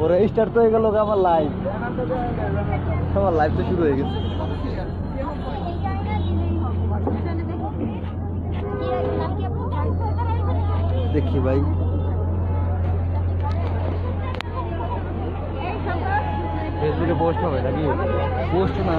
ওরা স্টার্ট তো হয়ে গেল আমার লাইভ তো শুরু হয়ে গেছে। দেখি ভাই ফেসবুকে পোস্ট হবে নাকি? পোস্ট না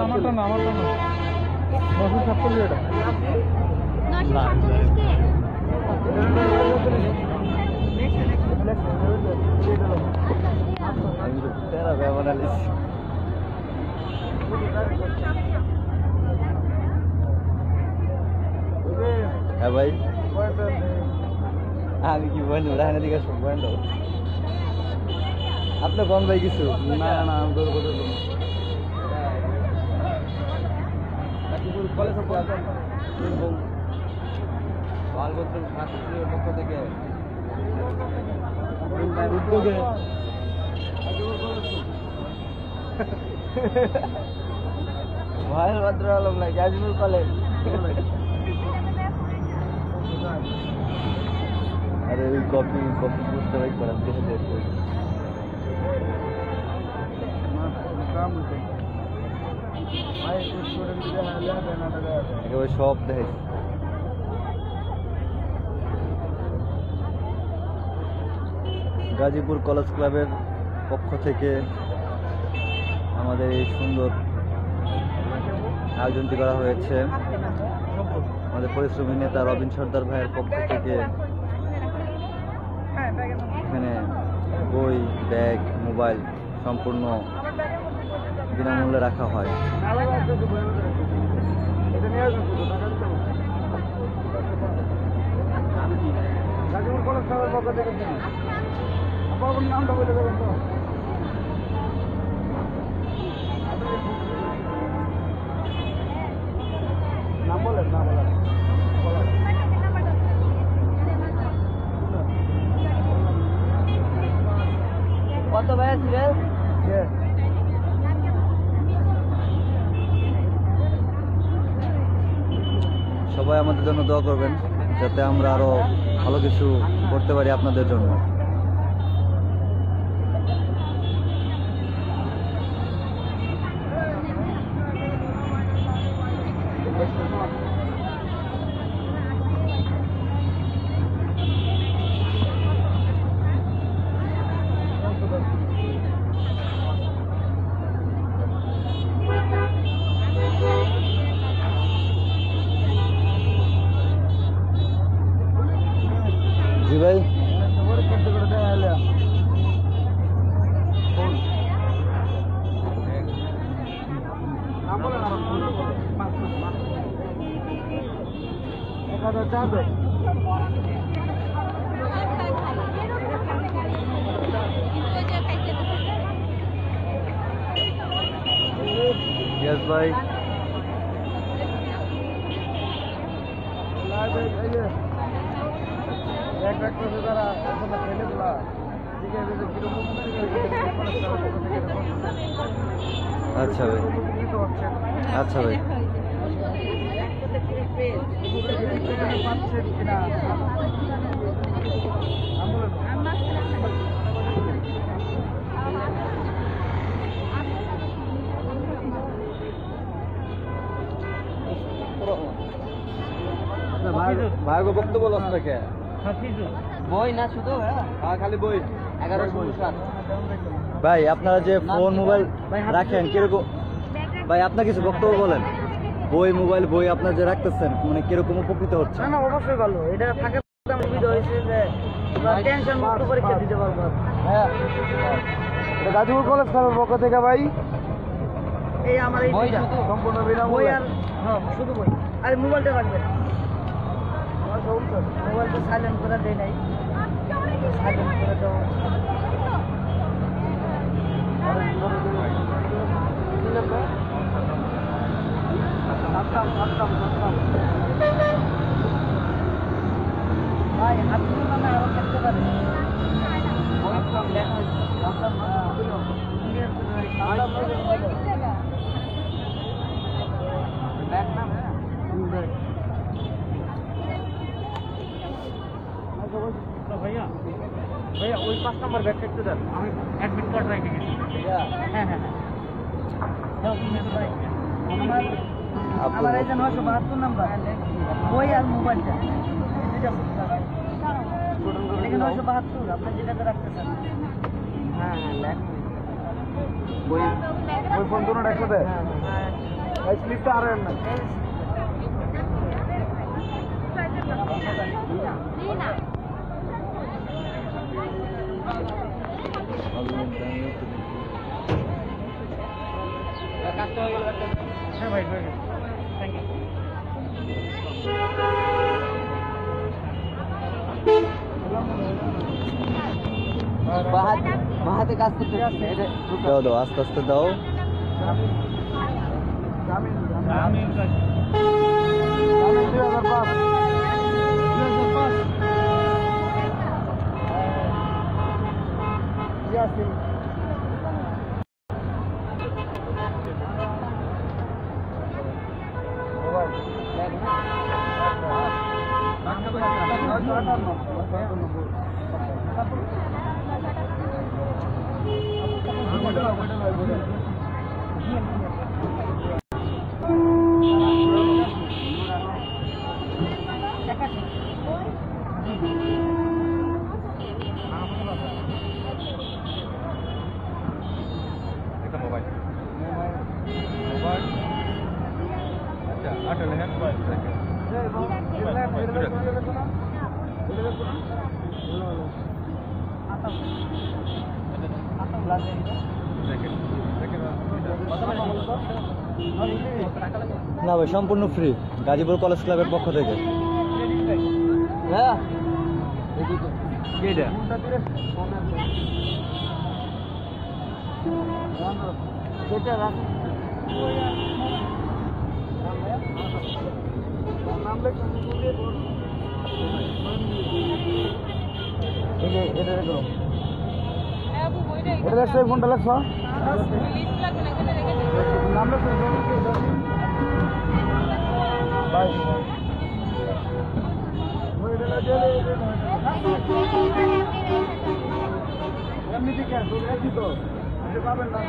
আমারটা না 947 तेरा बना लिस হ্যাঁ ভাই আমি কি বলবো রাহানা দিকে সব বন্ধ আপনি কোন ভাই কিছু না না আমি তোর কথা বলবো কলেজ বালগোত্র শাস্ত্রীয় পক্ষ থেকে উদ্যোগে ভাইয়ের ভদ্র আলম নাই গাজীপুর কলেজ अरे कॉपी पोस्ट भाई पर कैसे देखो काम होते भाई स्टूडेंट के हाल है देना लगा है वो शॉप है গাজীপুর কলেজ ক্লাবের পক্ষ থেকে আমাদের এই সুন্দর আয়োজনটি করা হয়েছে আমাদের পরিশ্রমী নেতা রবিন সর্দার ভাইয়ের পক্ষ থেকে এখানে বই ব্যাগ মোবাইল সম্পূর্ণ বিনামূল্যে রাখা হয় নাম বলেন না বলেন কত ভাই সিরিয়াল সবাই আমাদের জন্য দোয়া করবেন যাতে আমরা আরো ভালো কিছু করতে পারি আপনাদের জন্য जी भाई यस भाई अच्छा भाई अच्छा भाई भाई को बक्तव्य बोलता क्या বই না শুধু হ্যাঁ খালি বই 1107 ভাই আপনারা যে ফোন মোবাইল রাখেন কিরকম ভাই আপনার কিছু বক্তব্য বলেন বই মোবাইল বই আপনারা যে রাখতেছেন মানে কিরকম উপকৃত হচ্ছে না না অবশ্যই ভালো এটা থাকে সুবিধা হয়েছে যে টেনশন মুক্ত পরীক্ষা দিতে পারবো হ্যাঁ এটা গাজীপুর কলেজ ক্লাবের পক্ষ থেকে ভাই এই আমার এই বই সম্পূর্ণ বিনামূল্যে বই আর হ্যাঁ শুধু বই আর মোবাইলটা রাখবেন মোবাইলটা সাইলেন্ট করে দেয় নাই সাইলেন্ট করে দাও ভাই হাত তুলে মানে আরো খেতে পারে भैया भैया वही 5 नंबर बैग একটু দেন আমি অ্যাডমিট কার্ড রেখে গেছি হ্যাঁ হ্যাঁ দাও তুমি ভাই আমার এই যে 972 নাম্বার বই আর মোবাইলটা এটা এটা 972 আপনি যেটাতে রাখতেছেন হ্যাঁ হ্যাঁ লেখ বই বই ফোন দুটো রাখতে দে হ্যাঁ এই স্লিপটা আর না ভাই থ্যাংক ইউ বাহাতে কাজ করতে দাও দাও আস্তে আস্তে দাও না ভাই সম্পূর্ণ ফ্রি গাজীপুর কলেজ ক্লাবের পক্ষ থেকে হ্যাঁ সেটা রাখ এটা লাগছে কোনটা লাগছে নাম লাগছে এমনিতে কেন তো পাবেন না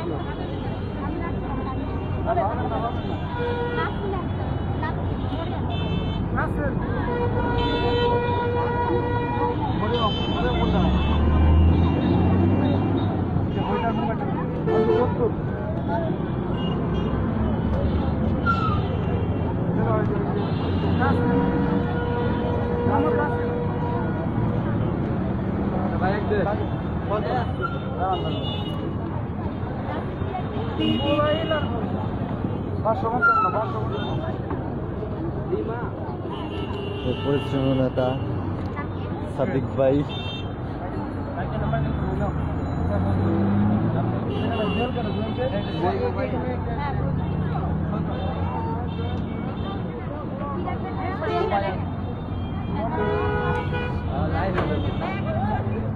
পরিশ্রম নেতা সাদিক ভাই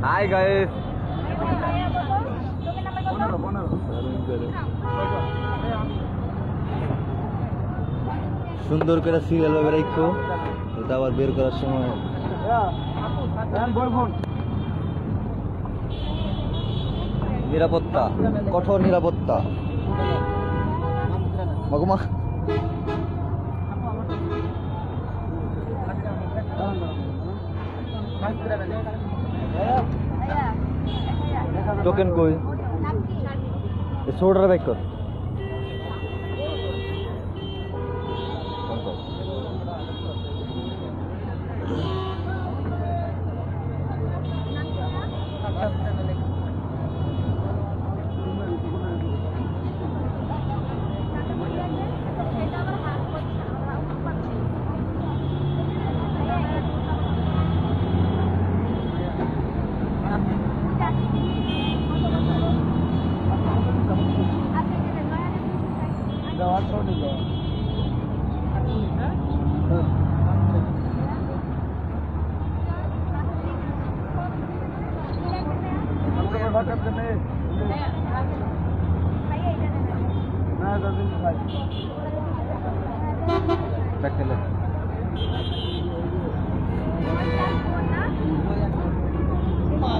হাই গাইস সুন্দর করে সিরিয়াল ভাবে রাখো এটা আবার বের করার সময় নিরাপত্তা কঠোর নিরাপত্তা মগমা টোকেন কই সোডার ব্যাক কর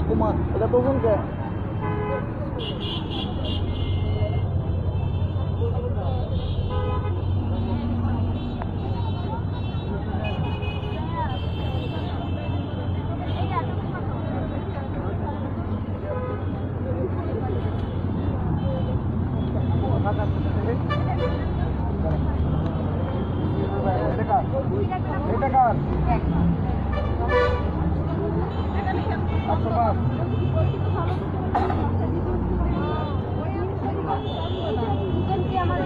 কুমার এটা তো কে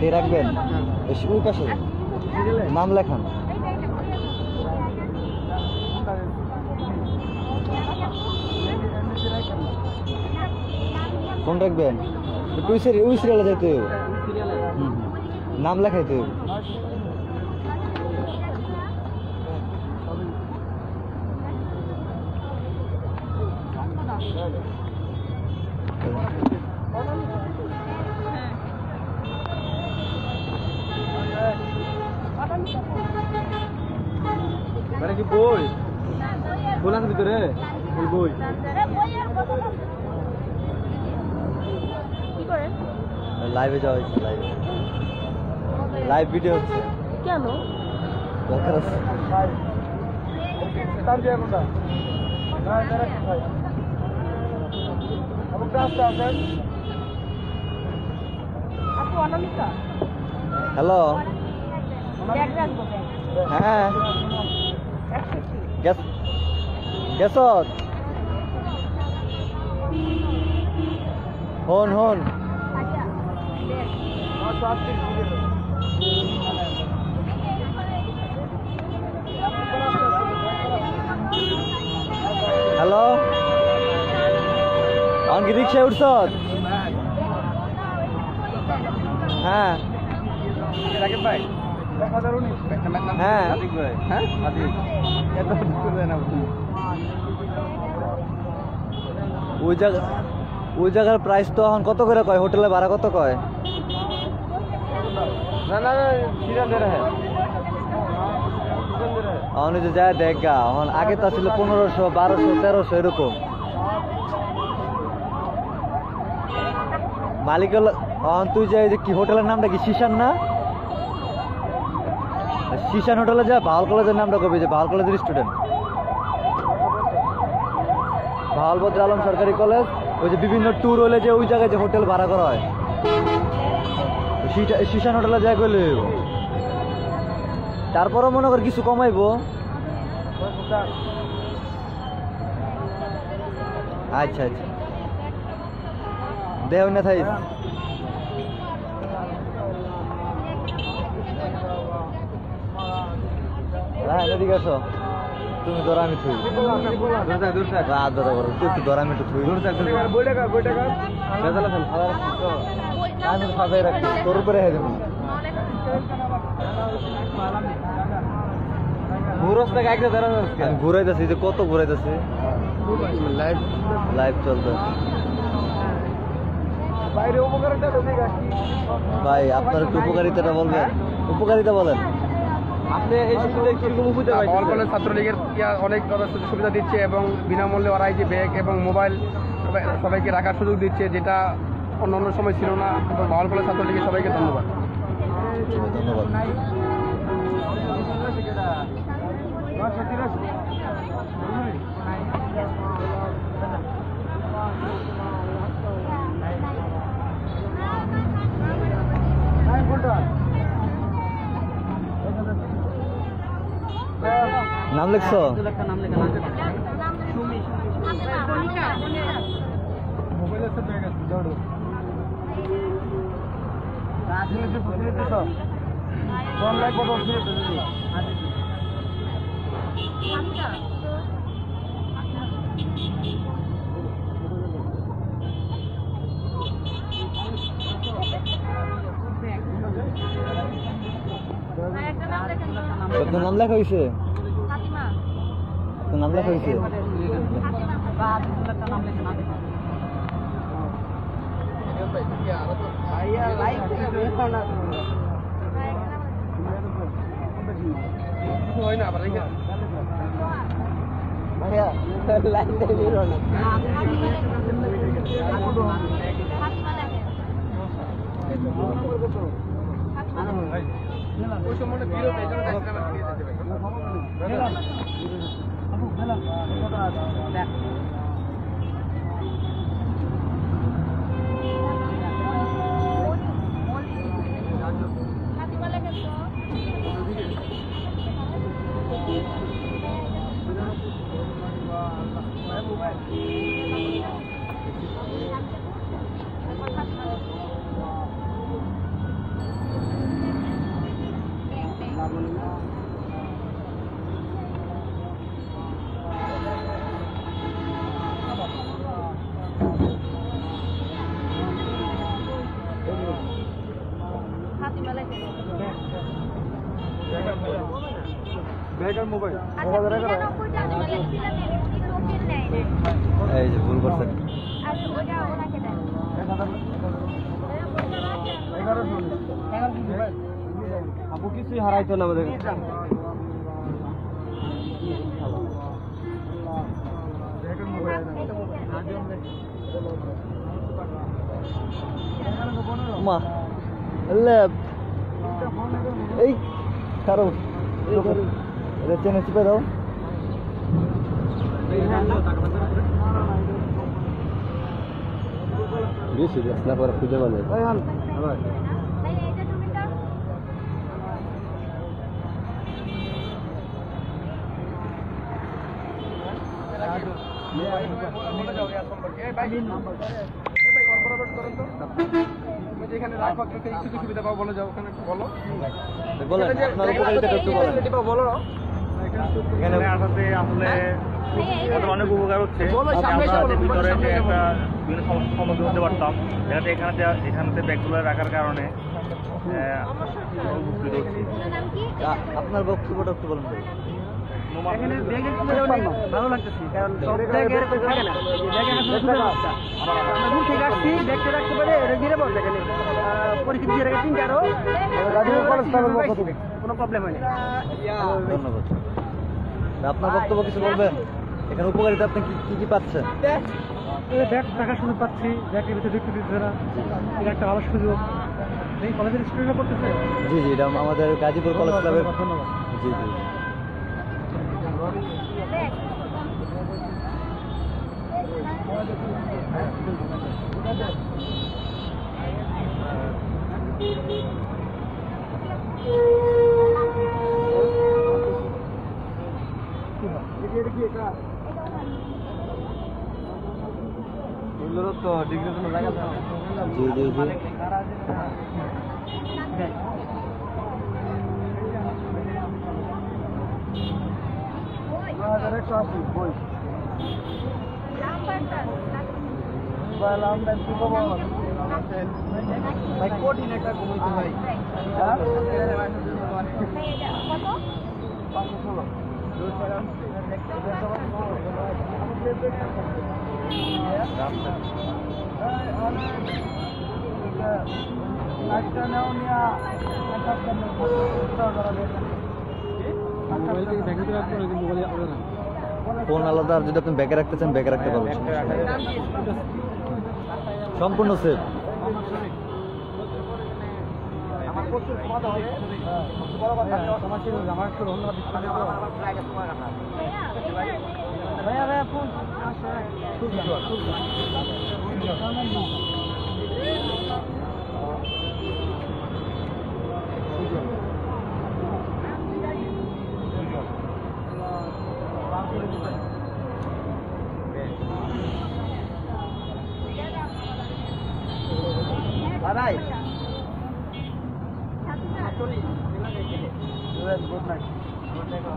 দিয়ে রাখবেন ওই পাশে নাম লেখান ফোন রাখবেন ওই সিরিয়ালে যেতে হবে নাম লেখাইতে হবে মানে কি বই বই আছে ভিতরে ওই বই লাইভে যাওয়া হয়েছে লাইভ ভিডিও হচ্ছে কেন দরকার আছে হ্যালো হ্যাঁ গেছ হন হ্যালো কি রিক্সায় উঠছ হ্যাঁ ভাই হ্যাঁ ওই জায়গার প্রাইস তো এখন কত করে কয় হোটেলে ভাড়া কত কয় না এখন যে যায় দেখ গা এখন আগে তো ছিল 1500 1200 1300 এরকম মালিক তুই যে কি হোটেলের নামটা কি শিশান না শিশান হোটেলে যা ভাওয়াল কলেজের নামটা কবি যে ভাওয়াল কলেজের স্টুডেন্ট ভাওয়াল বদ্র আলম সরকারি কলেজ ওই যে বিভিন্ন ট্যুর হলে যে ওই জায়গায় যে হোটেল ভাড়া করা হয় শিশান হোটেলে যাই গেলে তারপরও মনে কর কিছু কমাইবো আচ্ছা দেহ না থাই হ্যাঁ এদিকে আসো তুমি ধরো আমি থুই রাত ধরা করো তুই একটু ধরো আমি একটু থুই আমি তো সাজাই রাখি তোর উপরে হয়ে যাবো ঘুরাইতেছি যে কত ঘুরাইতেছে লাইভ চলতে ভাই আপনার একটু উপকারিতাটা বলবেন উপকারিতা বলেন আপনি এই সুবিধা কিরকম উপকার ভাওয়াল কলেজ ছাত্রলীগের অনেক সুবিধা দিচ্ছে এবং বিনামূল্যে ওরাই যে ব্যাগ এবং মোবাইল সবাইকে রাখার সুযোগ দিচ্ছে যেটা অন্য সময় ছিল না ভাওয়াল কলেজ ছাত্রলীগের সবাইকে ধন্যবাদ নাম লিখছো আপনার নাম লেখা হয়েছে? আপনার নাম লেখা হয়েছে? হয় না আবার ভাইয়া লাইন দিয়ে বেরো না। ওই সময়টা ভিড় হবে, এই জন্য দেখলাম আর দিয়ে যেতে ব্যাগের মোবাইল এই যে ভুল করছেন। আপু কিছুই হারাইতো না আমাদের মা এই কারো চেনে চিপে দাও। বেশি না করে খুঁজে বলে যেখানে রাখবা সুযোগ সুবিধা পাবো বলে যাও, ওখানে একটু বলো। বলো বলো এখানে আসাতে আসলে আমাদের অনেক উপকার হচ্ছে। আমরা ভিতরে যে একটা বিভিন্ন সমস্যার সম্মুখীন হতে পারতাম, এখানে ব্যাগগুলো রাখার কারণে উপকৃত হচ্ছি। আপনার বক্তব্যটা একটু বলুন। ভালো লাগতেছি, কারণ সব জায়গায় এরকম থাকে না। দূর থেকে আসছি, দেখতে রাখতে পারে গিরে বল দেখেন পরিস্থিতি চিন্তা আরো কোনো প্রবলেম হয় না। ধন্যবাদ। আপনার বক্তব্য কিছু বলবেন? এখানে উপকারিতা আপনি কি কি পাচ্ছেন? ব্যাগ টাকা সুযোগ পাচ্ছি, ব্যাগের ভিতরে দেখতে দিচ্ছে না, এটা একটা ভালো সুযোগ। এই কলেজের স্টুডেন্টরা করতেছে। জি জি, এটা আমাদের গাজীপুর কলেজ ক্লাবের। জি জি তো ডিগ্রির জন্য জায়গা আছে। জি জি জি ভাই কোটি একটা কমাইতে ভাই ফোন আলাদা, আর যদি আপনি ব্যাগে রাখতে চান ব্যাগে রাখতে পারবেন, সম্পূর্ণ safe. Bye. Good night. Good night.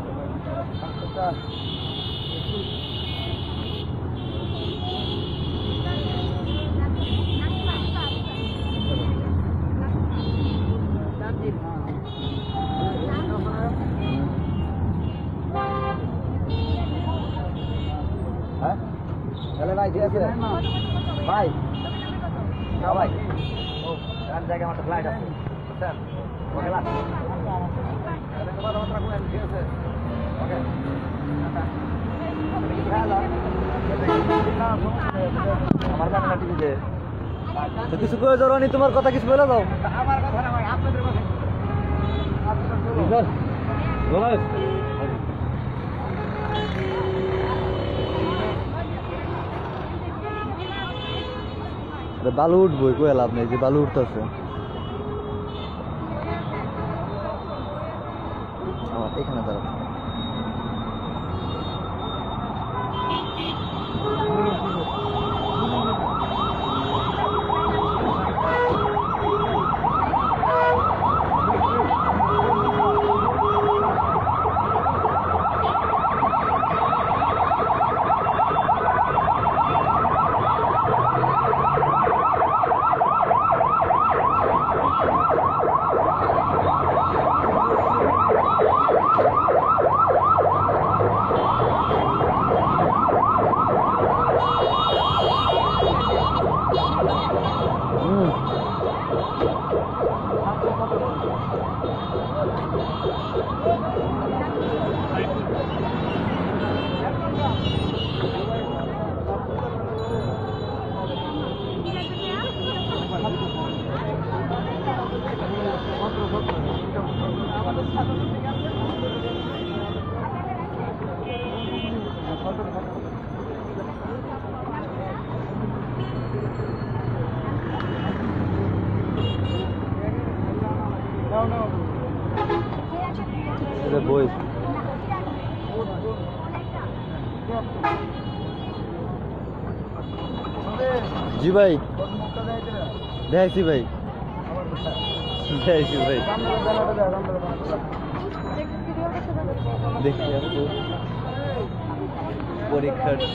ঠিক আছে ভাই ভাই ও জায়গায় আমার ফ্লাইট আছে বুঝছেন ওকে লাগ ঠিক আছে ওকে আমার জানা টিভিতে তো কিছু করে যাও নি তোমার কথা কিছু বলে দাও আমার কথা না ভাই আপনাদের কথা বালু উঠবো কই লাভ নেই যে বালু উঠতেছে এখানে দাঁড়াবো বই জি ভাই দেখছি ভাই দেখছি ভাই দেখি আপু পরীক্ষার্থী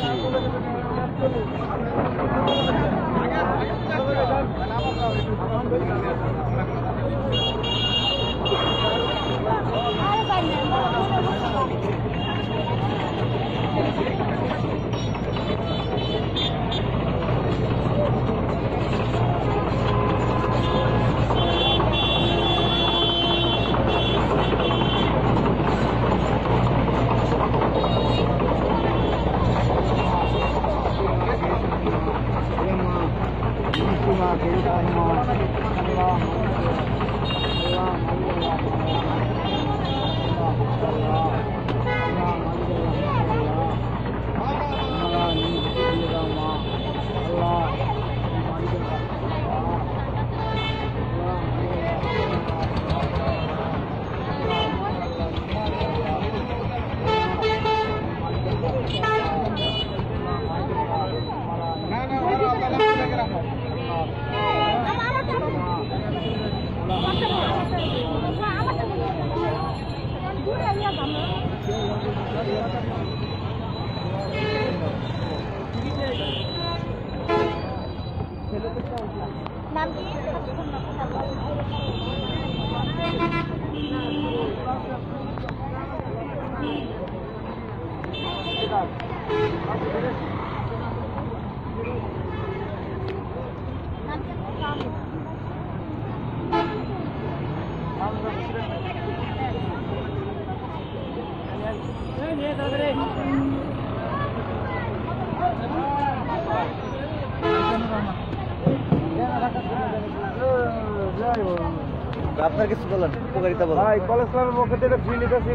আপনার কিছু বলেন উপকারিতা বলেন ভাই কলেজ ক্লাবের পক্ষ থেকে ফ্রি নিতেছি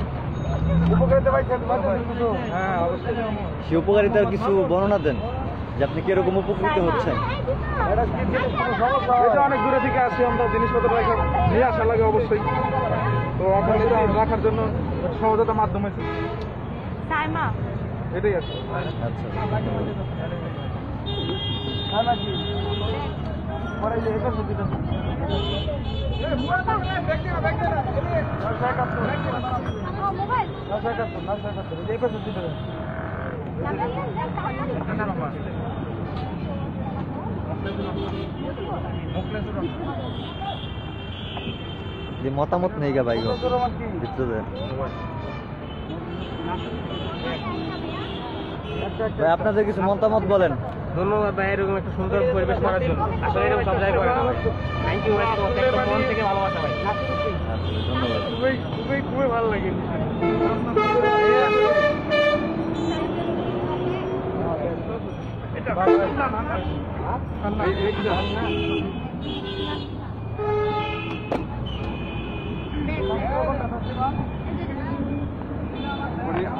উপকারিতা ভাই হ্যাঁ অবশ্যই সেই উপকারিতার কিছু বর্ণনা দেন যে আপনি কিরকম উপকৃত হচ্ছেন এটা অনেক দূরে থেকে আসি আমরা জিনিসপত্র নিয়ে আসা লাগে অবশ্যই তো আপনার এটা রাখার জন্য সহজতার মাধ্যম হয়েছে এটাই আছে মতামত নেই গা ভাই ভিতরে ভাই আপনাদের কিছু মতামত বলেন। ধন্যবাদ ভাই এরকম একটা সুন্দর পরিবেশ করার জন্য। আসলে এরকম সব জায়গায় করে না ভাই। থ্যাংক ইউ ভাই, একদম মন থেকে ভালোবাসা ভাই। ধন্যবাদ। খুবই ভালো লাগে।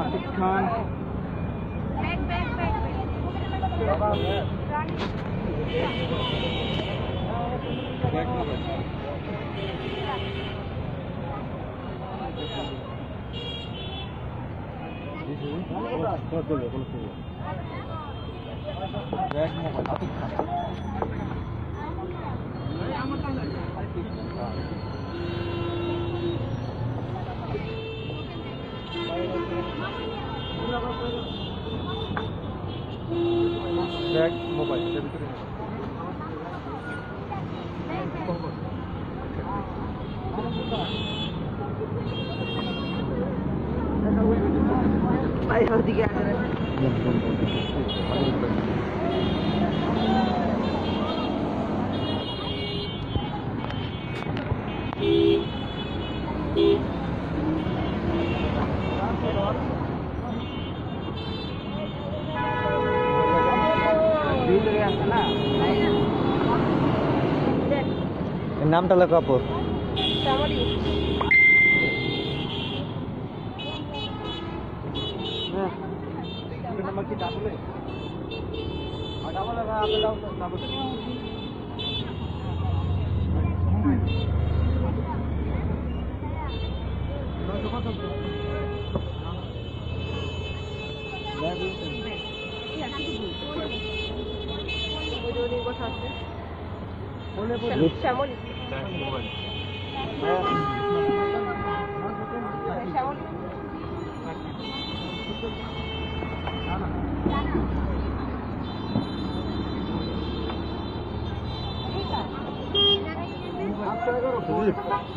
আতিক খান মোবাইল এর নামটা লেখো আপু। শ্যামলী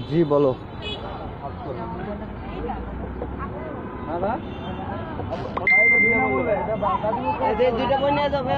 জি বলো। দুইটা বই নিয়ে যাবে।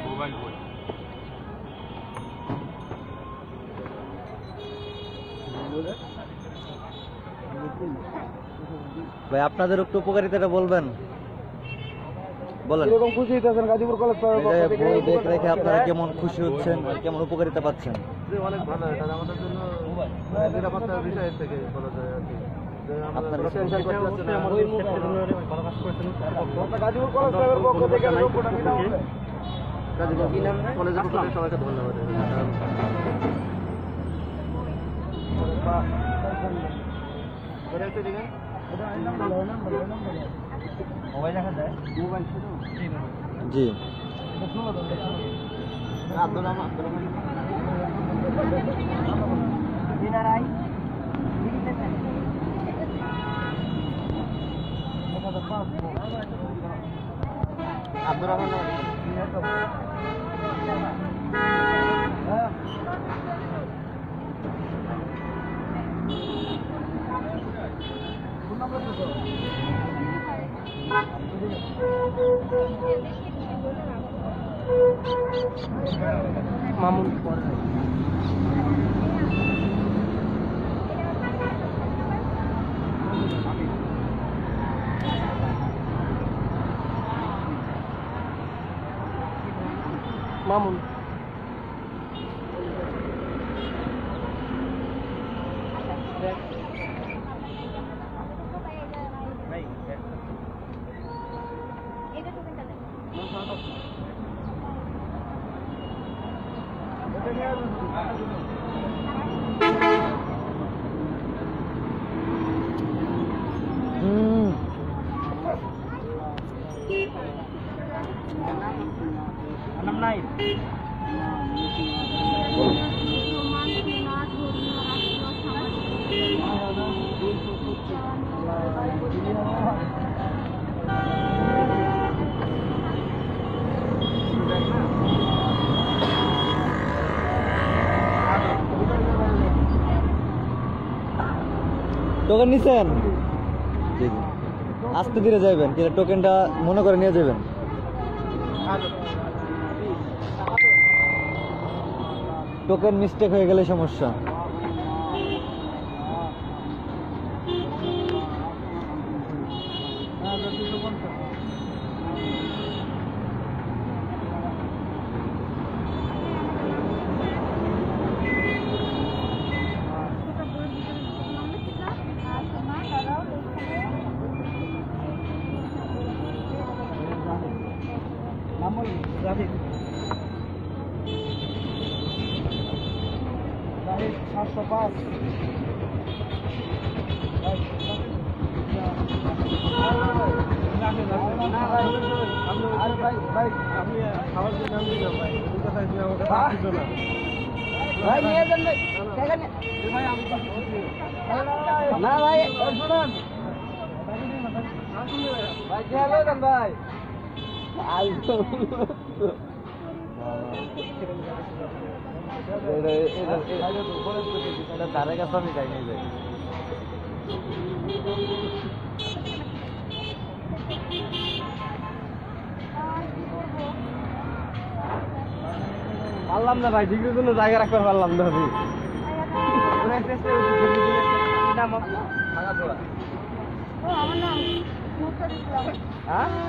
মোবাইল বই ভাই আপনাদের একটু উপকারিতাটা বলবেন, বলেন। এরকম খুশি হইতেছেন গাজীপুর কলেজ এই যে বই দেখে রেখে আপনারা কেমন খুশি হচ্ছেন, কেমন উপকারিতা পাচ্ছেন? অনেক ভালো, এটা আমাদের জন্য নিরাপত্তার বিষয় থেকে বলা যায় আর কি। আপনার গাজীপুর কলেজের পক্ষ থেকে কলেজের পক্ষ থেকে সবাইকে ধন্যবাদ। মোবাইল দেখা যায়, মোবাইল জি আব্দুল রহমান আব্দুর রহমান মামুন মামুন নাই টোকেন নিছেন আস্তে ধীরে যাবেন কিন্তু টোকেনটা মনে করে নিয়ে যাবেন টোকেন মিস্টেক হয়ে গেলে সমস্যা ধারে কাছে আমি যাই নিয়ে যাই পারলাম না ভাই ডিগ্রির জন্য জায়গা রাখতে পারলাম না আমি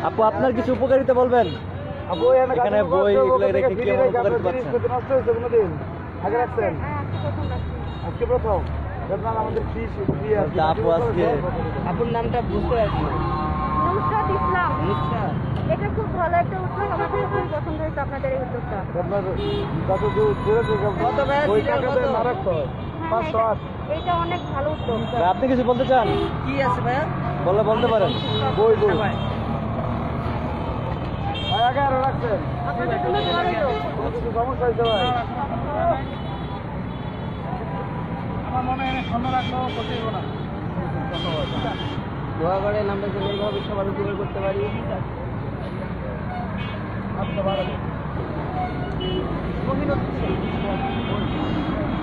আপু আপনার কিছু উপকারিতা বলবেন এখানে বই এগুলো রেখে কি উপকারিতা পাচ্ছেন আগে রাখছেন আজকে প্রথম আমাদের ফিস দিয়ে আপু আজকে আপনার নামটা বুঝতে পারছি নুসরাত ইসলাম এটা খুব ভালো একটা উদ্যোগ আমাদের খুব পছন্দ হয়েছে আপনাদের এই উদ্যোগটা আপনার কত দূর কত বই টাকাতে না রাখতে হয় 508 এটা অনেক ভালো উদ্যোগ আপনি কিছু বলতে চান কি আছে ভাইয়া বলতে পারেন বই ভাই আগে আরো রাখছেন আপনাদের জন্য দোয়া রইল কিছু সমস্যা হয়েছে ভাই আমার মনে হয় সামনে রাখলেও করতে না দোয়া করেন আমরা যেন এইভাবে সবার উপকার করতে পারি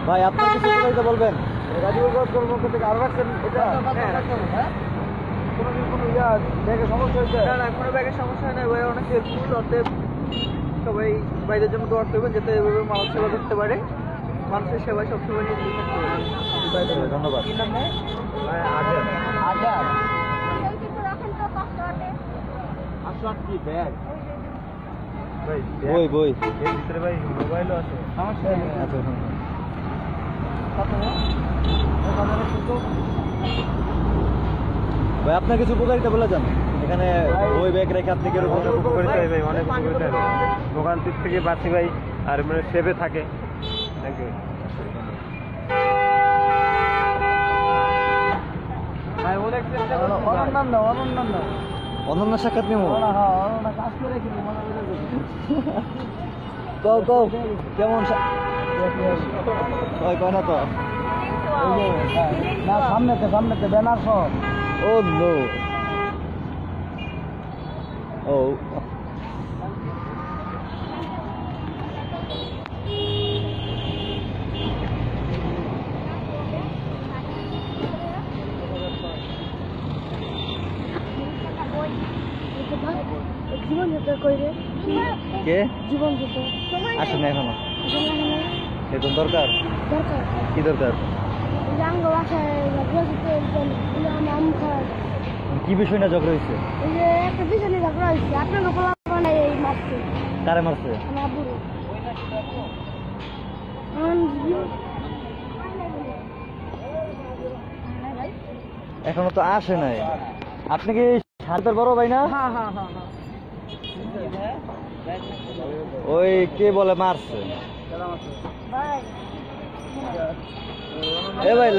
ভাই আপনার কিছু উপকারিতা বলবেন রাজীবুল পক্ষ থেকে আরো রাখছেন এটা কোনো ব্যাগে সমস্যা হয়েছে না কোনো ব্যাগের সমস্যা নেই ওই অনেক হেল্পফুল অতএব সবাই বাইরের জন্য দোয়া করবেন যাতে এভাবে মানুষ সেবা করতে পারে মানুষের সেবায় সবসময় নিয়োজিত থাকতে পারে ধন্যবাদ কি নাম আজাদ রাখেন তো কষ্টে আসলে কি ব্যাগ বই বই এর ভিতরে ভাই মোবাইলও আছে সমস্যা নেই আচ্ছা ভাই আপনার কিছু উপকারিতা বলে যান এখানে বই ব্যাগ রেখে আপনি কিরকম উপকারিতা ভাই অনেক উপকারিতা দোকান থেকে বাঁচি ভাই আর মানে সেভে থাকে থ্যাংক ইউ ভাই অনেক চেষ্টা করছি অনন্য সাক্ষাৎ নেব কও কও কেমন কয় না তো না সামনেতে ব্যানার সহ ও নো ও জীবন যুদ্ধ করে কে জীবন যুদ্ধ আসেন এখনো এখন দরকার দরকার কি দরকার জাঙ্গ বাসায় আম খাওয়া কি বিষয় না ঝগড়া হয়েছে এই যে একটা পিছনে ঝগড়া হয়েছে আপনাকে বলা মানে এই মারছে কারে মারছে আমার আব্বুরে এখনো তো আসে নাই আপনি কি সারদার বড় ভাই না ওই কে বলে মারছে এ ভাই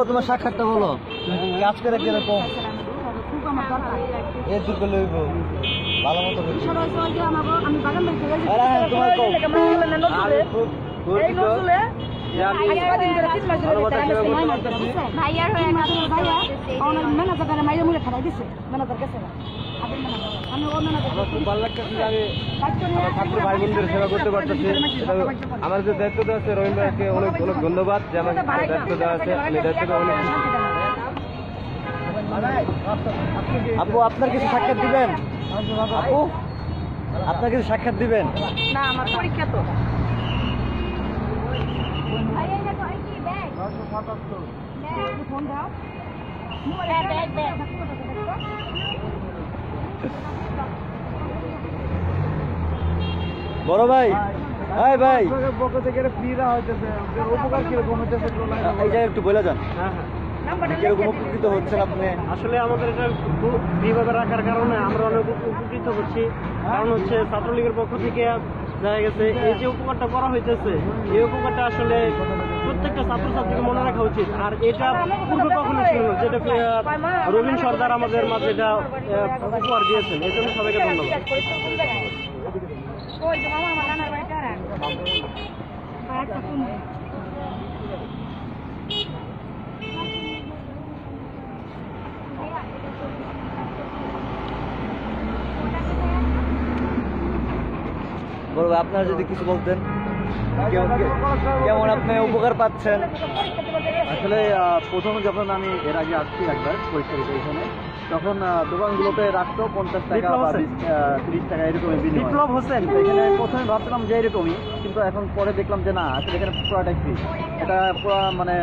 তোমার সাক্ষাৎটা বলো তুমি কাজ করে কিরকম এ দূর করলে হইব ভালো মতো বলছি। বিষয়টা হচ্ছে ওই যে আমি বাগান বাড়ি থেকে আরে হ্যাঁ, তোমার কও। আরে খুব good এই তো। নজরুলে ইয়া, ভালো কথা কিভাবে বলতে পারতেছি? ভাইয়ার হয়ে ভাইয়া অনেক ম্যানেজার মাইরে মুলে খারাই দিছে ম্যানেজার গেছে না আদের ম্যানেজার আমি ও ম্যানেজার আমার খুব ভালো লাগতেছে যে আমি আমার ছাত্র ভাই বোনদের সেবা করতে পারতেছি। এটা আমার যে দায়িত্ব দেওয়া আছে রহিম ভাইকে অনেক অনেক ধন্যবাদ যে আমাকে দায়িত্ব দেওয়া আছে। আমি দায়িত্বটা অনেক খুশি। আপু আপনার কিছু সাক্ষাৎ দিবেন? আপু আপনার কিছু সাক্ষাৎ দিবেন? না আমার পরীক্ষা তো ভাইয়া দেখো এই কি ব্যাগ 977 ফোন দাও ব্যাগ ব্যাগ বড় ভাই, হাই ভাই, পক্ষ থেকে ফ্রি দেওয়া হইতেছে। উপকার কিরকম হইতেছে? এই জায়গায় একটু বলে যান হ্যাঁ হ্যাঁ, কিরকম উপকৃত হচ্ছেন আপনি? আসলে আমাদের এটা ফ্রিভাবে রাখার কারণে আমরা অনেক উপকৃত হচ্ছি। কারণ হচ্ছে ছাত্রলীগের পক্ষ থেকে দেখা গেছে এই যে উপকারটা করা হইতেছে, এই উপকারটা আসলে প্রত্যেকটা ছাত্রছাত্রীকে মনে রাখা উচিত। আর এটা পূর্বে কখনো ছিল না, যেটা রবীন সরদার আমাদের মাঝে এটা উপহার দিয়েছেন। এই জন্য সবাইকে ধন্যবাদ। ওই যে মামা আমার নানার বাড়িতে আর আচ্ছা কোন বড় ভাই আপনারা যদি কিছু বলতেন, কেমন আপনি উপকার পাচ্ছেন? আসলে প্রথমে যখন আমি এর আগে আসছি একবার পরীক্ষা দিতে এখানে, তখন দোকানগুলোতে রাখতো 50 টাকা বা 30 টাকা এরকমই বিনিময়। বিপ্লব হোসেন এখানে প্রথমে ভাবছিলাম যে এরকমই, কিন্তু এখন পরে দেখলাম যে না, আসলে এখানে পুরোটাই ফ্রি। এটা পুরো মানে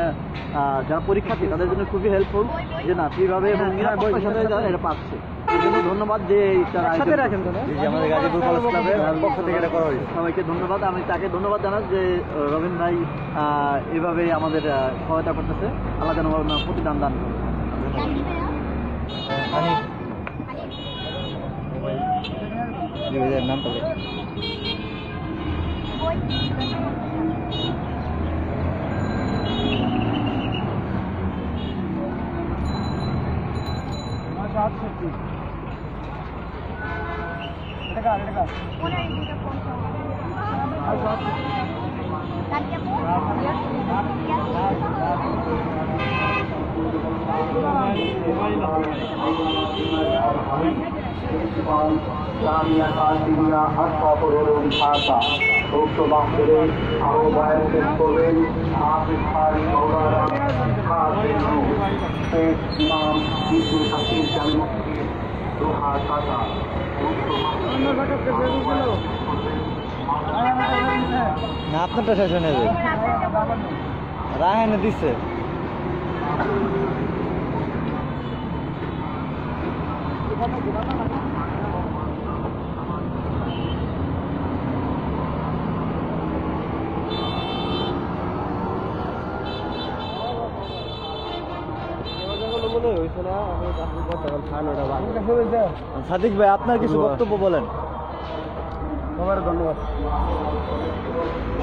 যারা পরীক্ষার্থী তাদের জন্য খুবই হেল্পফুল যে না ফ্রিভাবে এবং নিরাপত্তার সাথে এটা পাচ্ছে। এই জন্য ধন্যবাদ যে এইটার আয়োজন রাখেন তো না? এই যে আমাদের গাজীপুর কলেজ ক্লাবের পক্ষ থেকে এটা করা হয়েছে। সবাইকে ধন্যবাদ। আমি তাকে ধন্যবাদ জানাই যে রবীন ভাই এভাবে আমাদের সহায়তা করতেছে। আল্লাহ যেন ওনার প্রতিদান দান করে। নামটা বলুন। না আপনারটা শেষ হয়ে যাবে, রায়হানে দিচ্ছে। সাদিক ভাই আপনার কিছু বক্তব্য বলেন। সবার ধন্যবাদ।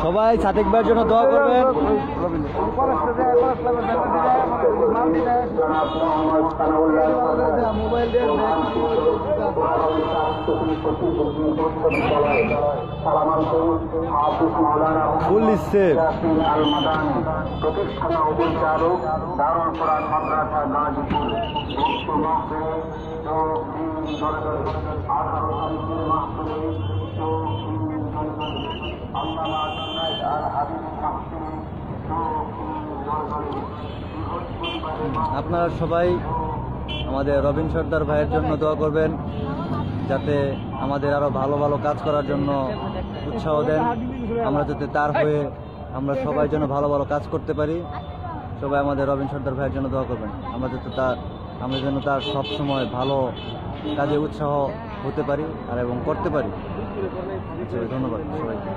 সবাই সাদিক ভাইয়ের জন্য দোয়া করবেন। মোবাইল দিয়ে ফুল দিচ্ছে। প্রতিষ্ঠাতা অভিচারক দারুল কোরআন মাদ্রাসা গাজীপুর আপনারা সবাই আমাদের রবীন সর্দার ভাইয়ের জন্য দোয়া করবেন, যাতে আমাদের আরো ভালো ভালো কাজ করার জন্য উৎসাহ দেন। আমরা যাতে তার হয়ে আমরা সবাই যেন ভালো ভালো কাজ করতে পারি। সবাই আমাদের রবীন সর্দার ভাইয়ের জন্য দোয়া করবেন, আমরা যেন তার সব সময় ভালো কাজে উৎসাহ হতে পারি আর এবং করতে পারি। ধন্যবাদ সবাইকে।